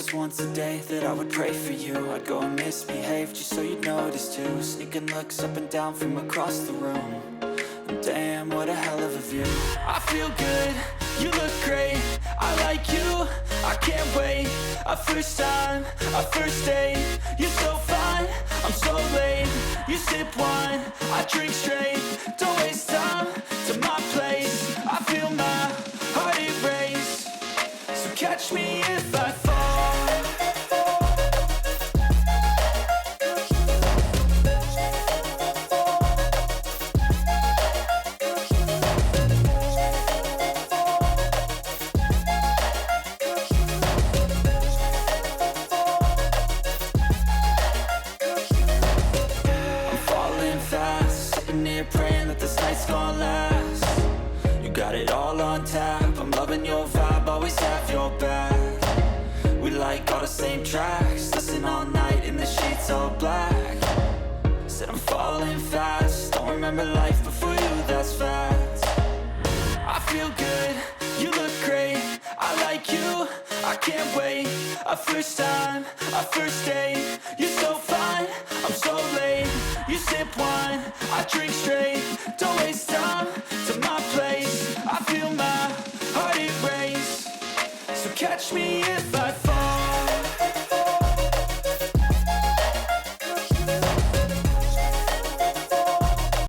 was once a day that I would pray for you. I'd go and misbehave just so you'd notice too. Sneaking looks up and down from across the room. And damn, what a hell of a view. I feel good, you look great, I like you, I can't wait. A first time, a first date, you're so fine, I'm so late. You sip wine, I drink straight, don't waste time to my place. I feel my heart erase, so catch me if I fall. Praying that this night's gonna last. You got it all on tap, I'm loving your vibe, always have your back. We like all the same tracks, listen all night in the sheets all black. Said I'm falling fast, don't remember life before you, that's fact. I feel good, you look great, I like you, I can't wait. A first time, a first date, you're so fine, I'm so late. You sip wine, I drink straight, don't waste time to my place. I feel my heart erase, so catch me if